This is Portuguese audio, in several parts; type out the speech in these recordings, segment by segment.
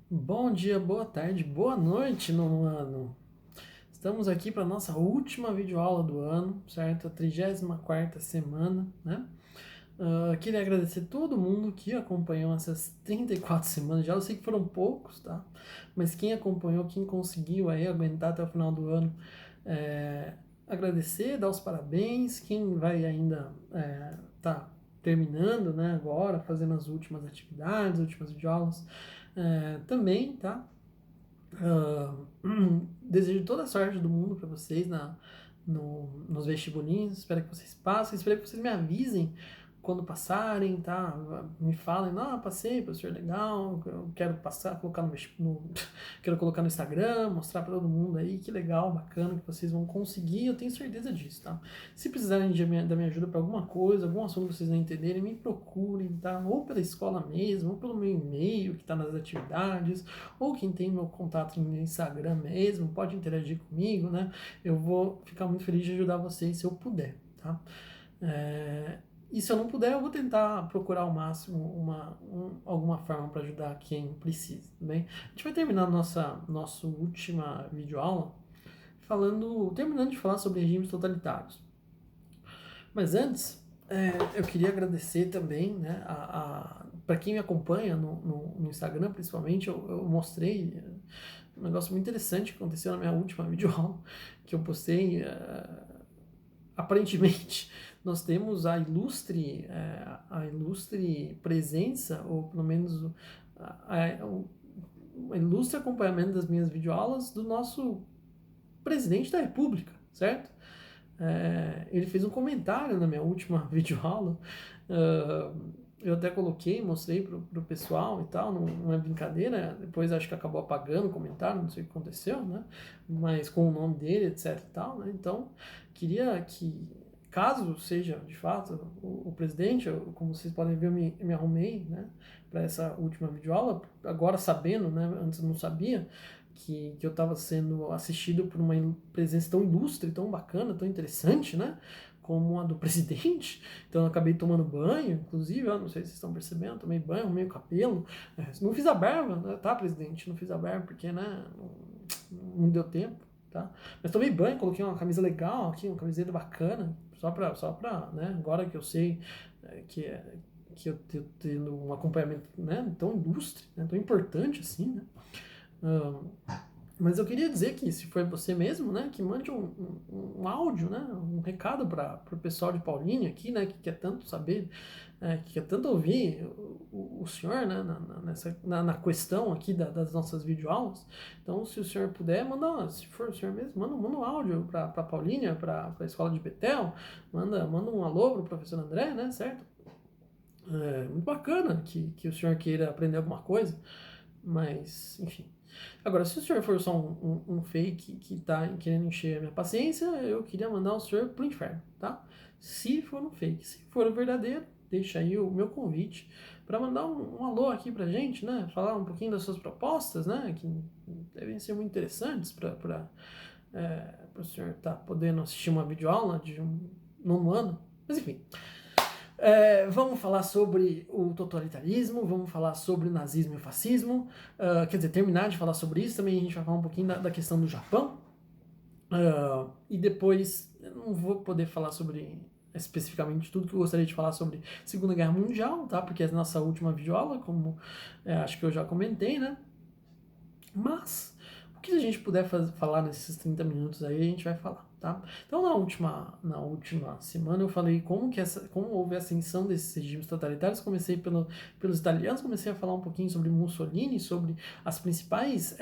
Bom dia, boa tarde, boa noite, nono ano. Estamos aqui para nossa última videoaula do ano, certo? A 34ª semana, né? Queria agradecer todo mundo que acompanhou essas 34 semanas já. Eu sei que foram poucos, tá? Mas quem acompanhou, quem conseguiu aí aguentar até o final do ano, é, agradecer, dar os parabéns. Quem vai ainda tá terminando, né, agora, fazendo as últimas atividades, últimas videoaulas, também, tá? Desejo toda a sorte do mundo para vocês nos vestibulinhos. Espero que vocês passem. Espero que vocês me avisem quando passarem, tá? Me falem, não, passei, professor, legal. Eu quero passar, colocar quero colocar no Instagram, mostrar para todo mundo aí que legal, bacana que vocês vão conseguir. Eu tenho certeza disso, tá? Se precisarem da minha ajuda para alguma coisa, algum assunto que vocês não entenderem, me procurem, tá? Ou pela escola mesmo, ou pelo meu e-mail que está nas atividades, ou quem tem meu contato no Instagram mesmo, pode interagir comigo, né? Eu vou ficar muito feliz de ajudar vocês se eu puder, tá? E se eu não puder, eu vou tentar procurar ao máximo alguma forma para ajudar quem precisa, tá bem? A gente vai terminar nossa última videoaula terminando de falar sobre regimes totalitários. Mas antes, eu queria agradecer também, né, para quem me acompanha no Instagram, principalmente, eu mostrei um negócio muito interessante que aconteceu na minha última videoaula, que eu postei. Aparentemente, nós temos a ilustre presença, ou pelo menos o ilustre acompanhamento das minhas videoaulas do nosso presidente da República, certo? Ele fez um comentário na minha última videoaula. Eu até coloquei, mostrei pro pessoal e tal, não é brincadeira. Depois acho que acabou apagando o comentário, não sei o que aconteceu, né? Mas com o nome dele, etc e tal, né? Então, queria que, caso seja de fato o presidente, como vocês podem ver, eu me arrumei, né, para essa última videoaula, agora sabendo, né? Antes eu não sabia que eu estava sendo assistido por uma presença tão ilustre, tão bacana, tão interessante, né? Como a do presidente. Então eu acabei tomando banho, inclusive, eu não sei se vocês estão percebendo, tomei banho, arrumei o cabelo. Não fiz a barba, né, tá, presidente? Não fiz a barba porque, né, não deu tempo, tá? Mas tomei banho, coloquei uma camisa legal aqui, uma camiseta bacana, só pra, né, agora que eu sei que eu tendo um acompanhamento, né, tão ilustre, né, tão importante assim, né? Mas eu queria dizer que, se for você mesmo, né, que mande um áudio, né, um recado para o pessoal de Paulínia aqui, né, que quer tanto saber, que quer tanto ouvir o senhor, né, na questão aqui das nossas videoaulas. Então, se o senhor puder, se for o senhor mesmo, manda um áudio para Paulínia, para a escola de Betel, manda um alô para o professor André, né, certo? Muito bacana que o senhor queira aprender alguma coisa, mas, enfim. Agora, se o senhor for só um fake que tá querendo encher a minha paciência, eu queria mandar o senhor pro inferno, tá? Se for um fake. Se for o verdadeiro, deixa aí o meu convite para mandar um alô aqui pra gente, né? Falar um pouquinho das suas propostas, né? Que devem ser muito interessantes para o senhor estar podendo assistir uma videoaula de um nono ano. Mas enfim, vamos falar sobre o totalitarismo, vamos falar sobre o nazismo e o fascismo. Quer dizer, terminar de falar sobre isso, também a gente vai falar um pouquinho da questão do Japão. E depois, eu não vou poder falar sobre especificamente tudo que eu gostaria de falar sobre Segunda Guerra Mundial, tá? Porque é a nossa última videoaula, como acho que eu já comentei, né? Mas, o que a gente puder falar nesses 30 minutos aí, a gente vai falar, tá? Então, na última semana eu falei como houve a ascensão desses regimes totalitários. Comecei pelos italianos, comecei a falar um pouquinho sobre Mussolini, sobre as principais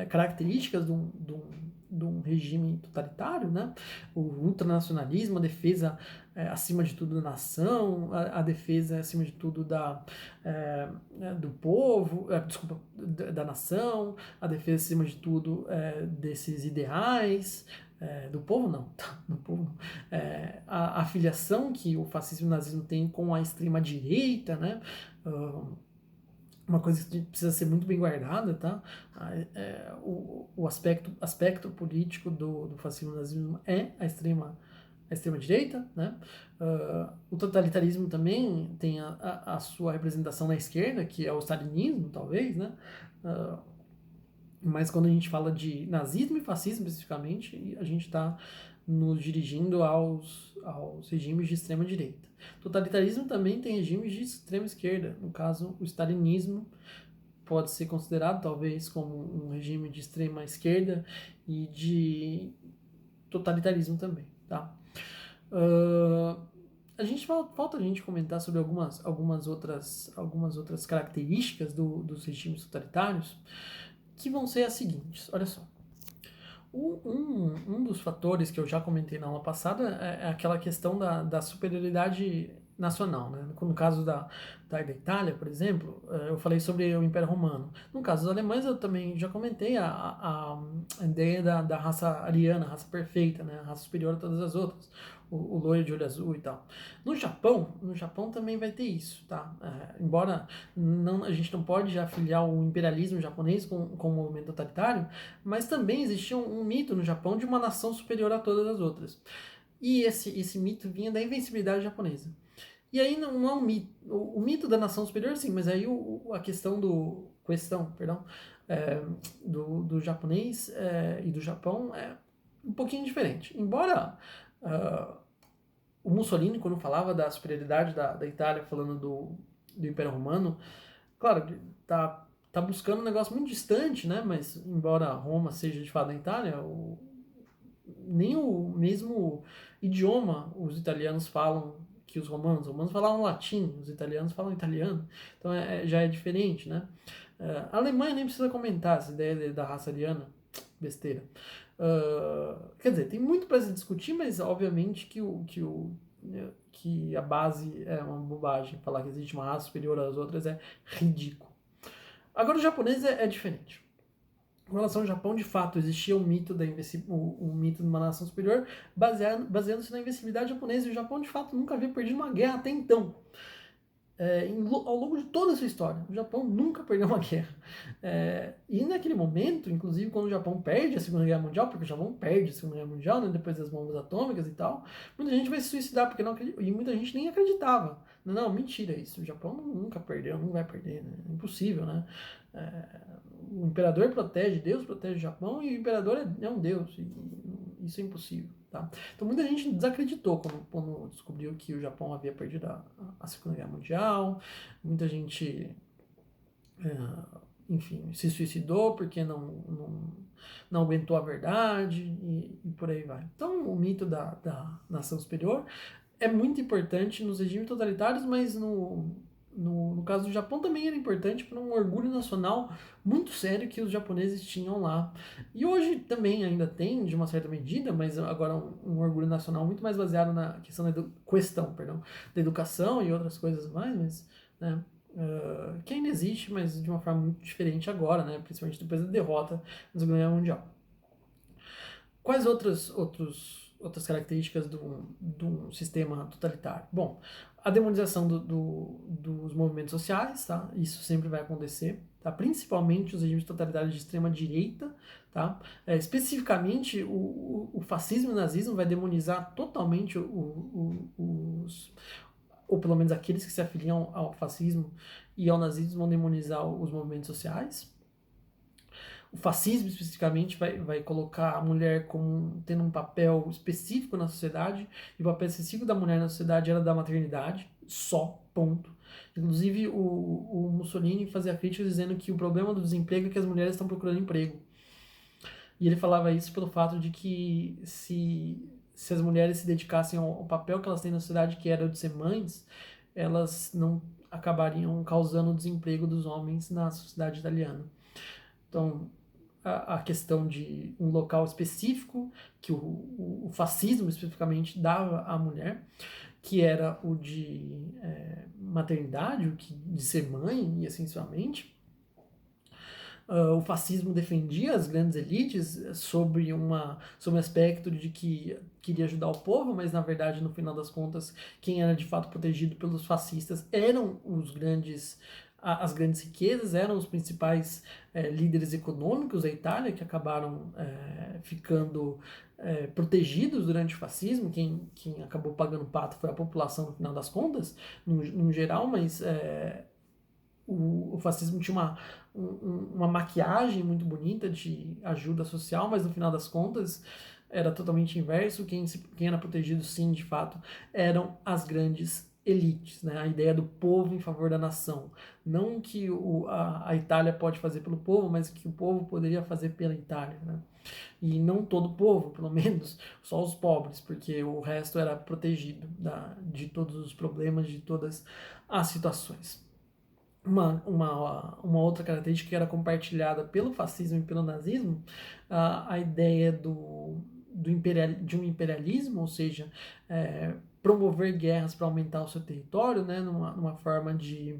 características de um regime totalitário, né? O ultranacionalismo, a defesa acima de tudo da nação, a defesa acima de tudo do povo, desculpa, da nação, a defesa acima de tudo desses ideais, do povo não, tá? Do povo não. A afiliação que o fascismo e o nazismo têm com a extrema direita, né? Uma coisa que precisa ser muito bem guardada, tá? O aspecto político do fascismo e nazismo é a extrema a extrema-direita, né? O totalitarismo também tem a sua representação na esquerda, que é o stalinismo, talvez, né? Mas quando a gente fala de nazismo e fascismo especificamente, a gente está nos dirigindo aos regimes de extrema-direita. Totalitarismo também tem regimes de extrema-esquerda, no caso, o stalinismo pode ser considerado talvez como um regime de extrema-esquerda e de totalitarismo também, tá? Falta a gente comentar sobre algumas outras características dos regimes totalitários, que vão ser as seguintes. Olha só. Um dos fatores que eu já comentei na aula passada é aquela questão da superioridade nacional, né? No caso da Itália, por exemplo, eu falei sobre o Império Romano. No caso dos alemães, eu também já comentei a ideia da raça ariana, a raça perfeita, né? A raça superior a todas as outras. O loiro de olho azul e tal. No Japão também vai ter isso, tá? Embora a gente não pode afiliar o imperialismo japonês com o movimento totalitário, mas também existia um mito no Japão de uma nação superior a todas as outras. E esse mito vinha da invencibilidade japonesa. E aí não é um mito. O mito da nação superior, sim, mas aí a questão do japonês e do Japão é um pouquinho diferente. Embora o Mussolini, quando falava da superioridade da Itália, falando do Império Romano, claro, tá buscando um negócio muito distante, né? Mas embora Roma seja de fato da Itália, nem o mesmo idioma os italianos falam que os romanos. Os romanos falavam latim, os italianos falam italiano. Então já é diferente, né? A Alemanha nem precisa comentar essa ideia da raça ariana, besteira. Quer dizer, tem muito para se discutir, mas obviamente que a base é uma bobagem. Falar que existe uma raça superior às outras é ridículo. Agora o japonês é diferente. Com relação ao Japão, de fato, existia um mito mito de uma nação superior baseando-se na invencibilidade japonesa. E o Japão, de fato, nunca havia perdido uma guerra até então. Ao longo de toda a sua história, o Japão nunca perdeu uma guerra. E naquele momento, inclusive quando o Japão perde a Segunda Guerra Mundial, porque o Japão perde a Segunda Guerra Mundial, né, depois das bombas atômicas e tal, muita gente vai se suicidar, porque e muita gente nem acreditava. Não, mentira isso, o Japão nunca perdeu, não vai perder, né? É impossível, né? O imperador protege, Deus protege o Japão, e o imperador é um Deus, e isso é impossível. Tá? Então muita gente desacreditou quando descobriu que o Japão havia perdido a Segunda Guerra Mundial, muita gente, enfim, se suicidou porque não aguentou a verdade e por aí vai. Então o mito da nação superior é muito importante nos regimes totalitários, mas no caso do Japão também era importante para um orgulho nacional muito sério que os japoneses tinham lá. E hoje também ainda tem, de uma certa medida, mas agora um orgulho nacional muito mais baseado na questão da educação e outras coisas mais, mas, né, que ainda existe, mas de uma forma muito diferente agora, né, principalmente depois da derrota na Segunda Guerra Mundial. Quais outras características de um sistema totalitário? Bom, a demonização dos movimentos sociais, tá? Isso sempre vai acontecer, tá? Principalmente os regimes totalitários de extrema direita, tá? Especificamente o fascismo e o nazismo vai demonizar totalmente ou pelo menos aqueles que se afiliam ao fascismo e ao nazismo vão demonizar os movimentos sociais. O fascismo, especificamente, vai colocar a mulher como tendo um papel específico na sociedade, e o papel específico da mulher na sociedade era da maternidade, só, ponto. Inclusive, o Mussolini fazia críticas dizendo que o problema do desemprego é que as mulheres estão procurando emprego. E ele falava isso pelo fato de que se as mulheres se dedicassem ao papel que elas têm na sociedade, que era o de ser mães, elas não acabariam causando o desemprego dos homens na sociedade italiana. Então, a questão de um local específico que o fascismo especificamente dava à mulher, que era o de maternidade, o de ser mãe e assim sucessivamente. O fascismo defendia as grandes elites sobre um aspecto de que queria ajudar o povo, mas na verdade, no final das contas, quem era de fato protegido pelos fascistas eram os grandes as grandes riquezas, eram os principais líderes econômicos da Itália, que acabaram ficando protegidos durante o fascismo. Quem acabou pagando o pato foi a população, no final das contas, no geral, mas o fascismo tinha uma maquiagem muito bonita de ajuda social, mas no final das contas era totalmente inverso. Quem era protegido, sim, de fato, eram as grandes elites, né? A ideia do povo em favor da nação. Não que a Itália pode fazer pelo povo, mas que o povo poderia fazer pela Itália, né? E não todo o povo, pelo menos, só os pobres, porque o resto era protegido de todos os problemas, de todas as situações. Uma outra característica que era compartilhada pelo fascismo e pelo nazismo, a ideia de um imperialismo, ou seja, promover guerras para aumentar o seu território, né, numa forma de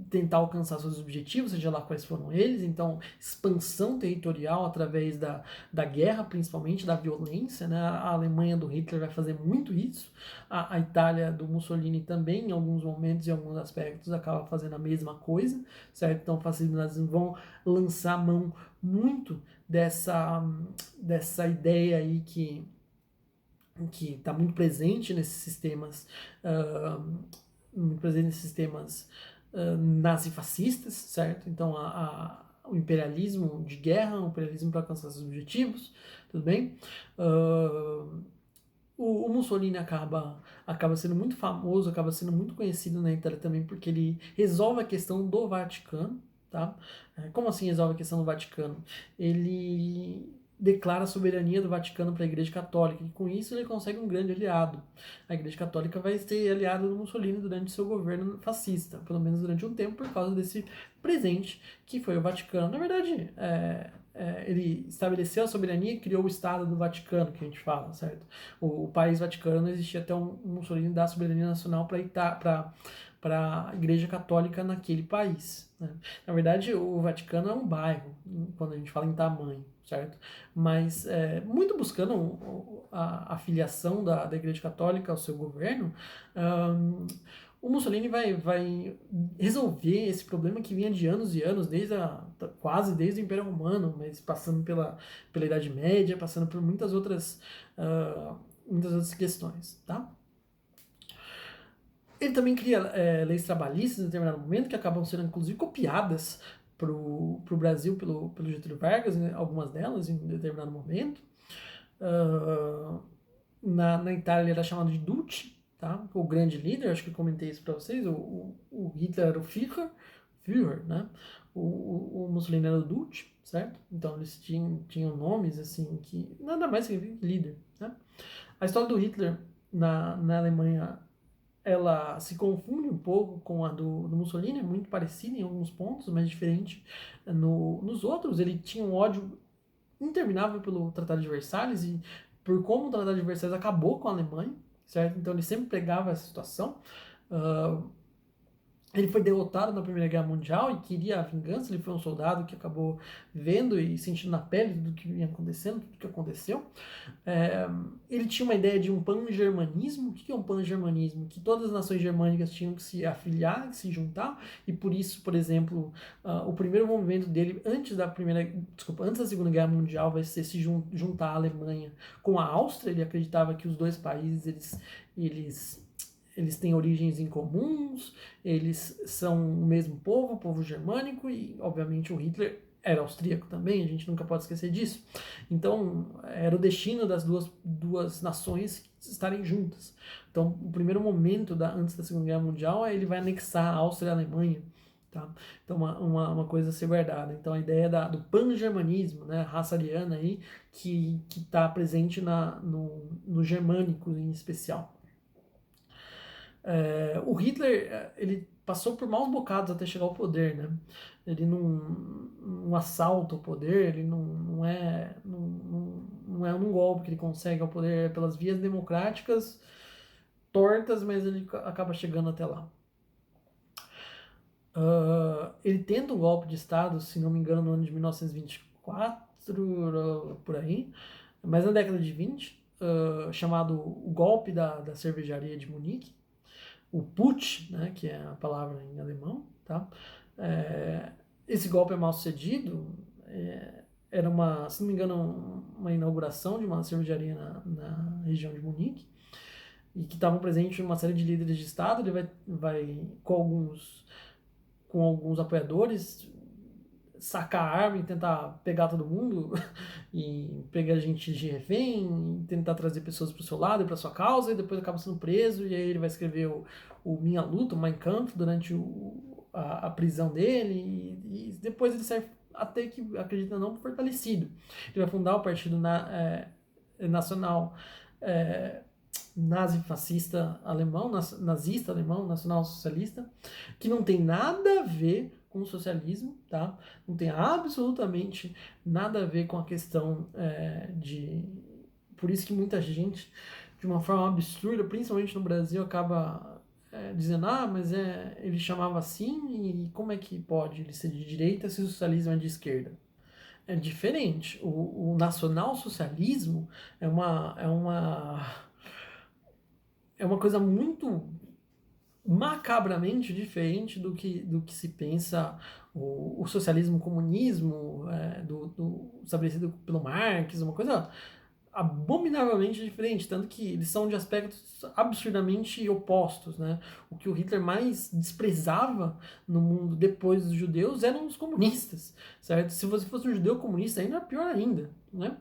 tentar alcançar seus objetivos, seja lá quais foram eles. Então, expansão territorial através da guerra, principalmente da violência, né? A Alemanha do Hitler vai fazer muito isso, a Itália do Mussolini também, em alguns momentos e em alguns aspectos, acaba fazendo a mesma coisa, certo? Então, o fascismo e o nazismo vão lançar mão muito dessa ideia aí que está muito presente nesses sistemas, muito presente nesses sistemas nazifascistas, certo? Então, o imperialismo de guerra, o imperialismo para alcançar seus objetivos, tudo bem? O Mussolini acaba sendo muito famoso, acaba sendo muito conhecido na Itália também, porque ele resolve a questão do Vaticano, tá? Como assim resolve a questão do Vaticano? Ele declara a soberania do Vaticano para a Igreja Católica, e com isso ele consegue um grande aliado. A Igreja Católica vai ser aliada do Mussolini durante seu governo fascista, pelo menos durante um tempo, por causa desse presente que foi o Vaticano. Na verdade, ele estabeleceu a soberania e criou o Estado do Vaticano, que a gente fala, certo? O país Vaticano não existia até um Mussolini dar a soberania nacional para a Igreja Católica naquele país, né? Na verdade, o Vaticano é um bairro, quando a gente fala em tamanho, certo? Mas muito buscando a filiação da Igreja Católica ao seu governo, o Mussolini vai resolver esse problema que vinha de anos e anos, quase desde o Império Romano, mas passando pela Idade Média, passando por muitas outras questões, tá? Ele também cria leis trabalhistas em determinado momento, que acabam sendo inclusive copiadas para o Brasil pelo Getúlio Vargas, né, algumas delas em determinado momento. Na Itália ele era chamado de Duce, tá? O grande líder, acho que eu comentei isso para vocês. O Hitler era o Führer, né? O Mussolini era o Duce, certo? Então eles tinham nomes assim que nada mais significa líder, né? A história do Hitler na Alemanha, ela se confunde um pouco com a do Mussolini, é muito parecida em alguns pontos, mas diferente nos outros. Ele tinha um ódio interminável pelo Tratado de Versalhes e por como o Tratado de Versalhes acabou com a Alemanha, certo? Então ele sempre pegava essa situação. Ele foi derrotado na Primeira Guerra Mundial e queria a vingança. Ele foi um soldado que acabou vendo e sentindo na pele tudo que vinha acontecendo, tudo que aconteceu. Ele tinha uma ideia de um pan-germanismo. O que é um pan-germanismo? Que todas as nações germânicas tinham que se afiliar, que se juntar, e por isso, por exemplo, o primeiro movimento dele antes da Segunda Guerra Mundial vai ser se juntar a Alemanha com a Áustria. Ele acreditava que os dois países eles têm origens em comuns, eles são o mesmo povo, povo germânico, e obviamente o Hitler era austríaco também, a gente nunca pode esquecer disso. Então, era o destino das duas nações estarem juntas. Então, o primeiro momento antes da Segunda Guerra Mundial, ele vai anexar a Áustria e a Alemanha. Tá? Então, uma coisa a ser guardada. Então, a ideia do pan-germanismo, né, a raça ariana aí, que está presente no germânico em especial. O Hitler, ele passou por maus bocados até chegar ao poder, né? Ele não assalta o poder, ele não é um golpe que ele consegue ao poder, é pelas vias democráticas tortas, mas ele acaba chegando até lá. Ele tenta um golpe de Estado, se não me engano, no ano de 1924, por aí, mas na década de 20, chamado o golpe da cervejaria de Munique. o Putsch, né, que é a palavra em alemão, tá? Esse golpe é mal sucedido, era uma, se não me engano, uma inauguração de uma cervejaria na região de Munique, e que estavam presentes uma série de líderes de Estado. Ele vai com alguns apoiadores, sacar a arma e tentar pegar todo mundo e pegar gente de refém, e tentar trazer pessoas para o seu lado e para sua causa, e depois acaba sendo preso, e aí ele vai escrever o Minha Luta, o Mein Kampf, durante a prisão dele, e depois ele sai até que, acredita ou não, fortalecido. Ele vai fundar o Partido Nacional nazi-fascista alemão, nazista alemão, nacional-socialista, que não tem nada a ver com o socialismo, tá? Não tem absolutamente nada a ver com a questão de... Por isso que muita gente, de uma forma absurda, principalmente no Brasil, acaba dizendo, mas ele chamava assim, e como é que pode ele ser de direita se o socialismo é de esquerda? É diferente. O nacional-socialismo é uma coisa muito macabramente diferente do que se pensa o socialismo, o comunismo, estabelecido pelo Marx, uma coisa abominavelmente diferente, tanto que eles são de aspectos absurdamente opostos, né? O que o Hitler mais desprezava no mundo depois dos judeus eram os comunistas, certo? Se você fosse um judeu comunista, ainda era pior ainda, né?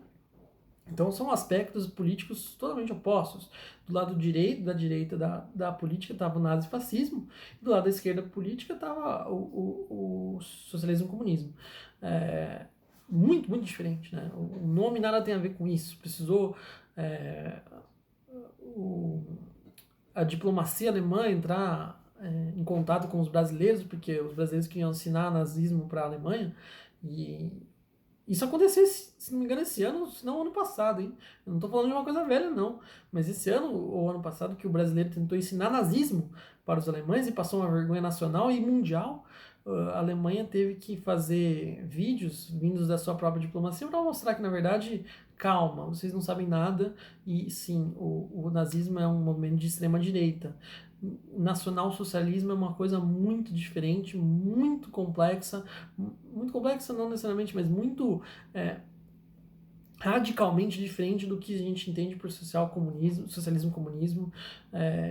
Então são aspectos políticos totalmente opostos. Do lado direito, da direita da política estava o nazifascismo, e do lado da esquerda política estava o socialismo e o comunismo. Muito, muito diferente, né? O nome nada tem a ver com isso. Precisou a diplomacia alemã entrar em contato com os brasileiros, porque os brasileiros queriam ensinar nazismo para a Alemanha, e isso aconteceu, se não me engano, esse ano, se não ano passado, hein? Eu não tô falando de uma coisa velha, não. Mas esse ano, ou ano passado, que o brasileiro tentou ensinar nazismo para os alemães e passou uma vergonha nacional e mundial, a Alemanha teve que fazer vídeos vindos da sua própria diplomacia para mostrar que, na verdade, calma, vocês não sabem nada, e sim, o nazismo é um movimento de extrema direita. Nacional-socialismo é uma coisa muito diferente, muito complexa não necessariamente, mas muito radicalmente diferente do que a gente entende por socialismo comunismo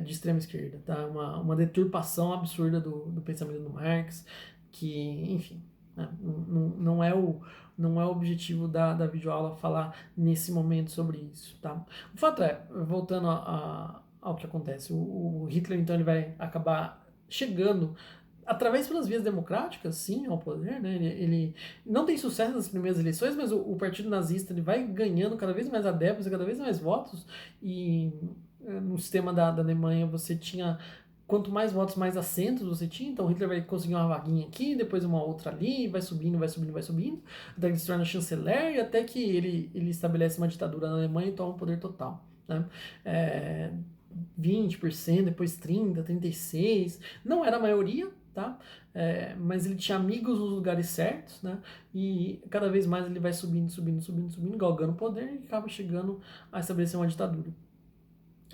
de extrema esquerda, tá? Uma deturpação absurda do pensamento do Marx, que, enfim, né? Não é o objetivo da videoaula falar nesse momento sobre isso, tá? O fato voltando ao que acontece, o Hitler, então, ele vai acabar chegando através pelas vias democráticas, sim, ao poder, né? Ele não tem sucesso nas primeiras eleições, mas o partido nazista ele vai ganhando cada vez mais adeptos e cada vez mais votos, e no sistema da Alemanha você tinha, quanto mais votos, mais assentos você tinha, então Hitler vai conseguir uma vaguinha aqui, depois uma outra ali, vai subindo, vai subindo, vai subindo, até que ele se torna chanceler, e até que ele estabelece uma ditadura na Alemanha e toma o poder total, né? 20%, depois 30%, 36%, não era a maioria, tá? Mas ele tinha amigos nos lugares certos, né? E cada vez mais ele vai subindo, galgando poder, e acaba chegando a estabelecer uma ditadura.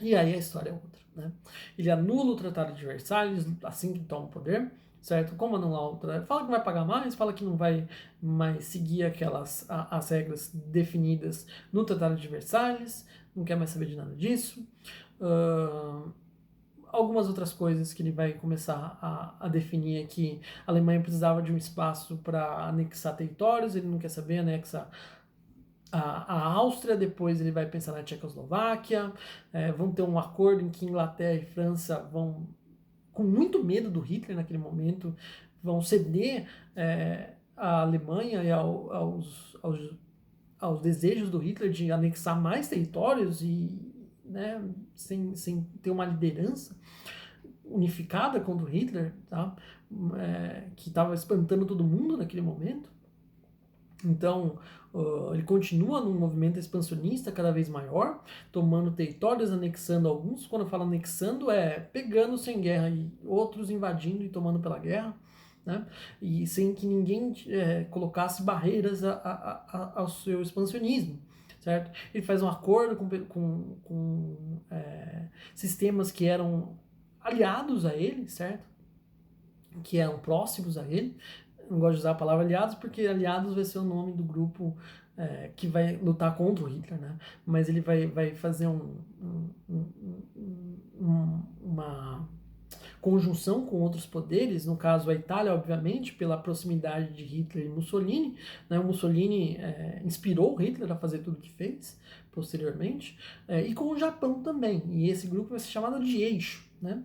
E aí a história é outra, né? Ele anula o Tratado de Versalhes assim que toma o poder, certo? Como anular o tratado? Fala que vai pagar mais, fala que não vai mais seguir as regras definidas no Tratado de Versalhes, não quer mais saber de nada disso. Algumas outras coisas que ele vai começar a definir é que a Alemanha precisava de um espaço para anexar territórios, ele não quer saber, anexa a Áustria, depois ele vai pensar na Tchecoslováquia, vão ter um acordo em que Inglaterra e França vão, com muito medo do Hitler naquele momento, vão ceder à Alemanha e aos desejos do Hitler de anexar mais territórios e, né, sem ter uma liderança unificada contra o Hitler, tá? Que estava espantando todo mundo naquele momento. Então, ele continua num movimento expansionista cada vez maior, tomando territórios, anexando alguns. Quando eu falo anexando, pegando sem guerra e outros invadindo e tomando pela guerra, né? E sem que ninguém colocasse barreiras ao seu expansionismo, certo? Ele faz um acordo com sistemas que eram aliados a ele, certo? Que eram próximos a ele. Não gosto de usar a palavra aliados porque aliados vai ser o nome do grupo que vai lutar contra o Hitler, né? Mas ele vai fazer uma conjunção com outros poderes, no caso a Itália, obviamente, pela proximidade de Hitler e Mussolini, né? O Mussolini inspirou Hitler a fazer tudo o que fez posteriormente, e com o Japão também, e esse grupo vai ser chamado de Eixo, né?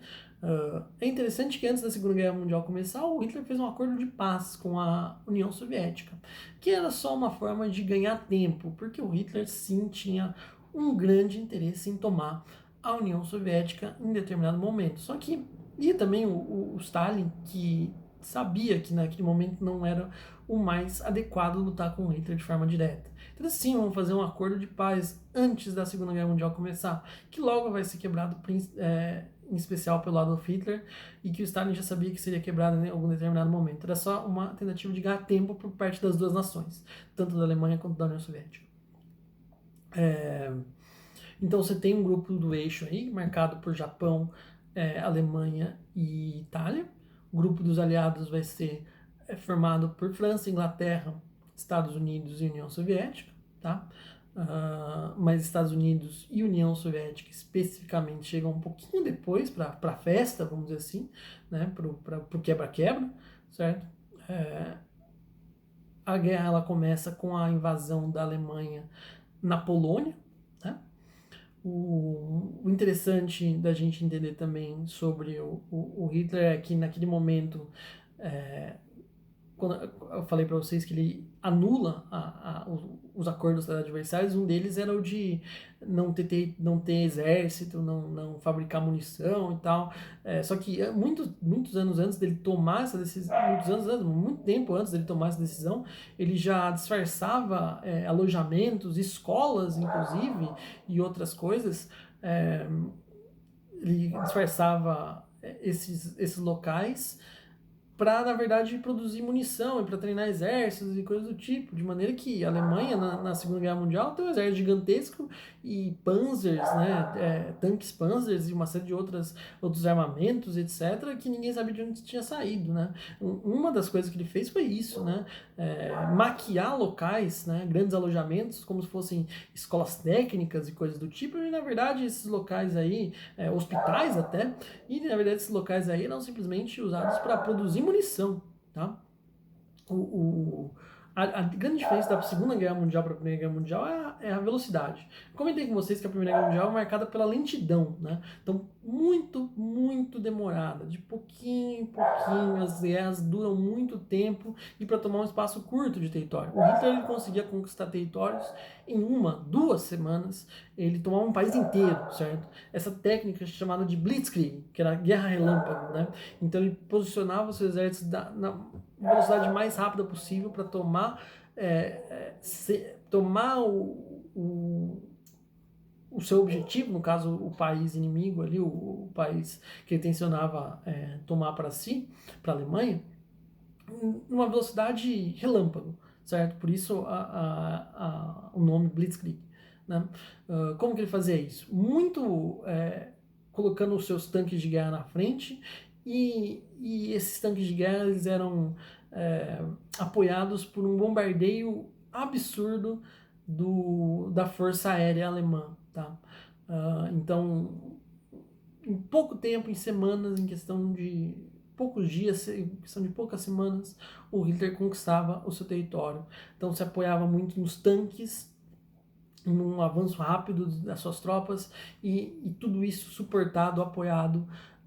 É interessante que antes da Segunda Guerra Mundial começar, o Hitler fez um acordo de paz com a União Soviética, que era só uma forma de ganhar tempo, porque o Hitler sim tinha um grande interesse em tomar a União Soviética em determinado momento. Só que, e também o Stalin, que sabia que naquele momento não era o mais adequado lutar com o Hitler de forma direta. Então, sim, vamos fazer um acordo de paz antes da Segunda Guerra Mundial começar, que logo vai ser quebrado em especial pelo Adolf Hitler, e que o Stalin já sabia que seria quebrado em algum determinado momento. Era só uma tentativa de ganhar tempo por parte das duas nações, tanto da Alemanha quanto da União Soviética. Então você tem um grupo do eixo aí, marcado por Japão, Alemanha e Itália. O grupo dos aliados vai ser formado por França, Inglaterra, Estados Unidos e União Soviética, tá? Mas Estados Unidos e União Soviética especificamente chegam um pouquinho depois para a festa, vamos dizer assim, né? Para o quebra-quebra, certo? A guerra ela começa com a invasão da Alemanha na Polônia, né? O interessante da gente entender também sobre o Hitler é que naquele momento, quando eu falei para vocês que ele anula os acordos adversários, um deles era o de não ter exército, não fabricar munição e tal. Só que muitos anos antes dele tomar essa decisão, muito tempo antes dele tomar essa decisão, ele já disfarçava alojamentos, escolas, inclusive, e outras coisas. Ele disfarçava esses locais para, na verdade, produzir munição e para treinar exércitos e coisas do tipo, de maneira que a Alemanha, na Segunda Guerra Mundial, tem um exército gigantesco e panzers, né, tanques panzers e uma série de outros armamentos, etc., que ninguém sabia de onde tinha saído, né. Uma das coisas que ele fez foi isso, né, maquiar locais, né, grandes alojamentos, como se fossem escolas técnicas e coisas do tipo, e, na verdade, esses locais aí, hospitais até, e, na verdade, esses locais aí eram simplesmente usados para produzir munição, tá? A grande diferença da Segunda Guerra Mundial para a Primeira Guerra Mundial é a velocidade. Comentei com vocês que a Primeira Guerra Mundial é marcada pela lentidão, né? Então, muito, muito demorada. De pouquinho em pouquinho, as guerras duram muito tempo e para tomar um espaço curto de território. O Hitler ele conseguia conquistar territórios em 1, 2 semanas, ele tomava um país inteiro, certo? Essa técnica é chamada de Blitzkrieg, que era a guerra relâmpago, né? Então ele posicionava os seus exércitos na velocidade mais rápida possível para tomar o seu objetivo, no caso o país inimigo ali, o país que ele tensionava tomar para si, para a Alemanha, numa velocidade relâmpago, certo? Por isso o nome Blitzkrieg, né? Como que ele fazia isso? Muito colocando os seus tanques de guerra na frente, e esses tanques de guerra eles eram apoiados por um bombardeio absurdo da Força Aérea Alemã, tá? Então, em pouco tempo, em semanas, em questão de poucos dias, em questão de poucas semanas, o Hitler conquistava o seu território. Então se apoiava muito nos tanques, num avanço rápido das suas tropas, e tudo isso suportado, apoiado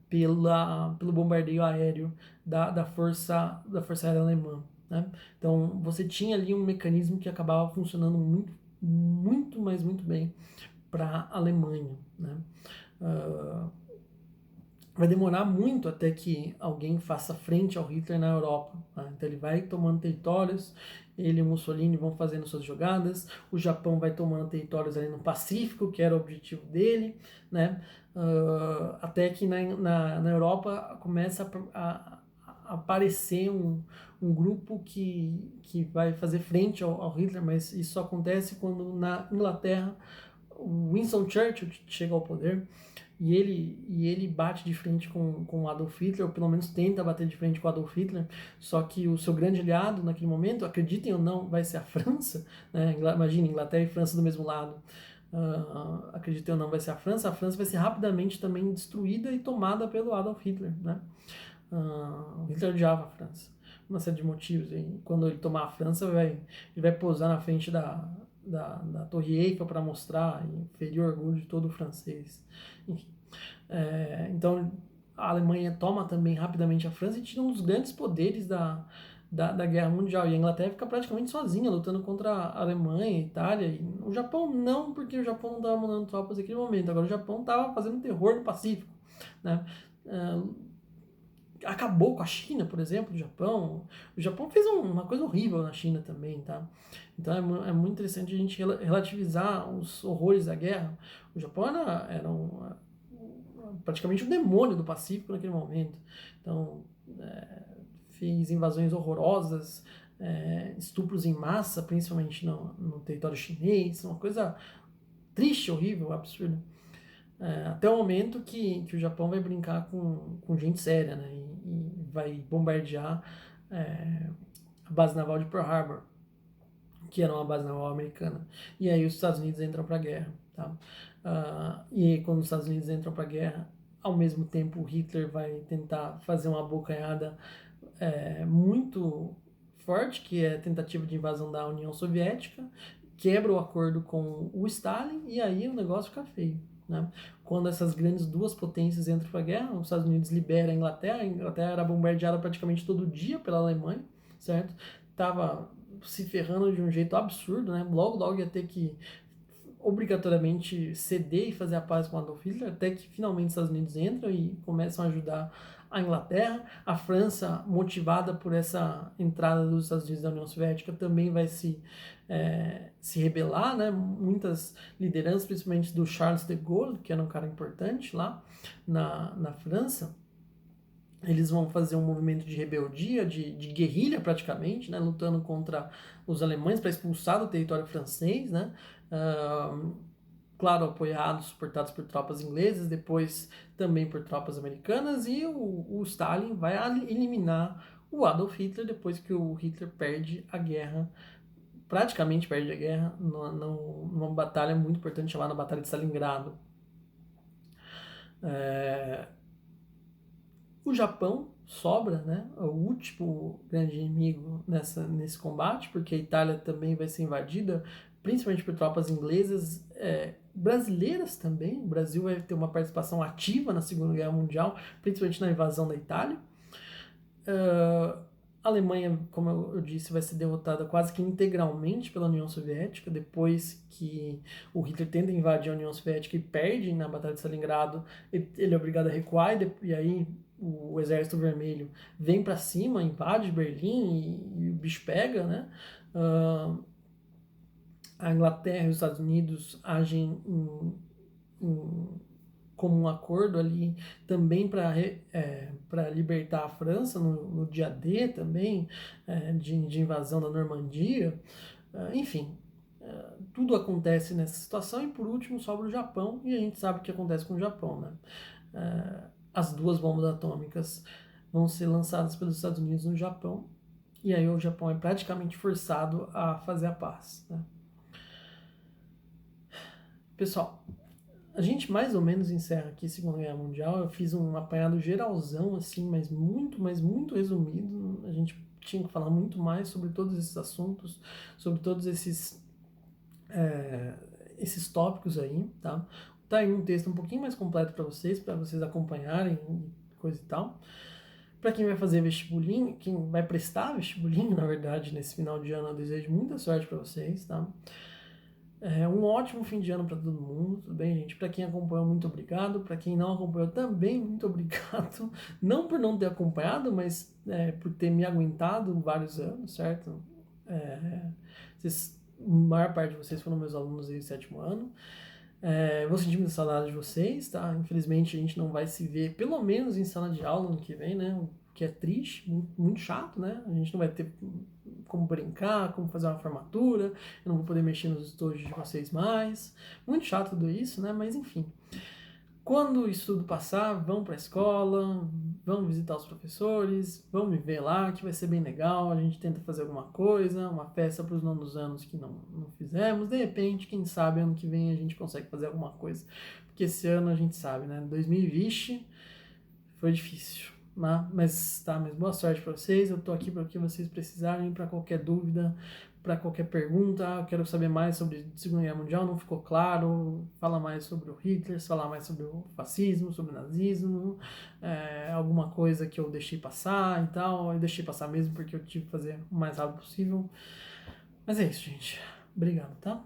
pelo bombardeio aéreo da Força Aérea Alemã, né? Então você tinha ali um mecanismo que acabava funcionando muito, muito, mas muito bem para a Alemanha, né? Vai demorar muito até que alguém faça frente ao Hitler na Europa, tá? Então ele vai tomando territórios, ele e o Mussolini vão fazendo suas jogadas, o Japão vai tomando territórios ali no Pacífico, que era o objetivo dele, né? Até que na Europa começa a aparecer um grupo que vai fazer frente ao Hitler, mas isso só acontece quando na Inglaterra o Winston Churchill chega ao poder, e ele bate de frente com o Adolf Hitler, ou pelo menos tenta bater de frente com o Adolf Hitler, só que o seu grande aliado naquele momento, acreditem ou não, vai ser a França, né? Imagina, Inglaterra e França do mesmo lado. Acreditem ou não, vai ser a França vai ser rapidamente também destruída e tomada pelo Adolf Hitler, né? O Hitler odiava a França, uma série de motivos. E quando ele tomar a França, ele vai posar na frente da Torre Eiffel para mostrar e ferir o orgulho de todo francês. Enfim, então a Alemanha toma também rapidamente a França e tira um dos grandes poderes da Guerra Mundial. E a Inglaterra fica praticamente sozinha, lutando contra a Alemanha, a Itália. E o Japão não, porque o Japão não estava mandando tropas naquele momento. Agora o Japão estava fazendo terror no Pacífico, né? Acabou com a China, por exemplo, o Japão fez uma coisa horrível na China também, tá? Então é muito interessante a gente relativizar os horrores da guerra. O Japão era praticamente o demônio do Pacífico naquele momento. Então, fez invasões horrorosas, estupros em massa, principalmente no território chinês, uma coisa triste, horrível, absurda. Até o momento que o Japão vai brincar com gente séria, né? E vai bombardear a base naval de Pearl Harbor, que era uma base naval americana. E aí os Estados Unidos entram para a guerra, tá? E aí, quando os Estados Unidos entram para a guerra, ao mesmo tempo o Hitler vai tentar fazer uma abocanhada muito forte, que é a tentativa de invasão da União Soviética, quebra o acordo com o Stalin e aí o negócio fica feio, né? Quando essas grandes duas potências entram para a guerra, os Estados Unidos libera a Inglaterra era bombardeada praticamente todo dia pela Alemanha, certo? Tava se ferrando de um jeito absurdo, né? Logo ia ter que obrigatoriamente ceder e fazer a paz com Adolf Hitler, até que finalmente os Estados Unidos entram e começam a ajudar a Inglaterra. A França, motivada por essa entrada dos Estados Unidos da União Soviética, também vai se rebelar, né? Muitas lideranças, principalmente do Charles de Gaulle, que era um cara importante lá na França, eles vão fazer um movimento de rebeldia, de guerrilha praticamente, né, lutando contra os alemães para expulsar do território francês, né, claro, apoiados, suportados por tropas inglesas, depois também por tropas americanas, e o Stalin vai eliminar o Adolf Hitler depois que o Hitler perde a guerra, praticamente perde a guerra, numa batalha muito importante chamada Batalha de Stalingrado. O Japão sobra, né, o último grande inimigo nesse combate, porque a Itália também vai ser invadida, principalmente por tropas inglesas, brasileiras também. O Brasil vai ter uma participação ativa na Segunda Guerra Mundial, principalmente na invasão da Itália. A Alemanha, como eu disse, vai ser derrotada quase que integralmente pela União Soviética, depois que o Hitler tenta invadir a União Soviética e perde na Batalha de Stalingrado, ele é obrigado a recuar, e aí o Exército Vermelho vem para cima, invade Berlim e o bicho pega, né? A Inglaterra e os Estados Unidos agem como um acordo ali também para libertar a França no dia D também, de invasão da Normandia. Enfim, tudo acontece nessa situação e por último sobra o Japão e a gente sabe o que acontece com o Japão, né? As duas bombas atômicas vão ser lançadas pelos Estados Unidos no Japão e aí o Japão é praticamente forçado a fazer a paz, né? Pessoal, a gente mais ou menos encerra aqui a Segunda Guerra Mundial. Eu fiz um apanhado geralzão, assim, mas muito resumido. A gente tinha que falar muito mais sobre todos esses assuntos, sobre todos esses tópicos aí, tá? Tá aí um texto um pouquinho mais completo para vocês acompanharem, coisa e tal. Para quem vai fazer vestibulinho, quem vai prestar vestibulinho, na verdade, nesse final de ano, eu desejo muita sorte para vocês, tá? Um ótimo fim de ano para todo mundo, tudo bem, gente? Para quem acompanhou, muito obrigado. Para quem não acompanhou, também muito obrigado. Não por não ter acompanhado, mas por ter me aguentado vários anos, certo? A maior parte de vocês foram meus alunos aí do 7º ano. Vou sentir muita saudade de vocês, tá? Infelizmente a gente não vai se ver, pelo menos em sala de aula no que vem, né? O que é triste, muito chato, né? A gente não vai ter como brincar, como fazer uma formatura, eu não vou poder mexer nos estojos de vocês mais. Muito chato tudo isso, né? Mas enfim. Quando isso tudo passar, vão para a escola, vão visitar os professores, vão me ver lá, que vai ser bem legal. A gente tenta fazer alguma coisa, uma festa para os nonos anos que não fizemos. De repente, quem sabe, ano que vem a gente consegue fazer alguma coisa. Porque esse ano a gente sabe, né? 2020 foi difícil. Mas boa sorte para vocês. Eu tô aqui para o que vocês precisarem, para qualquer dúvida, para qualquer pergunta. Eu quero saber mais sobre a Segunda Guerra Mundial, não ficou claro. Fala mais sobre o Hitler, falar mais sobre o fascismo, sobre o nazismo, alguma coisa que eu deixei passar e tal. Eu deixei passar mesmo porque eu tive que fazer o mais rápido possível. Mas é isso, gente. Obrigado, tá?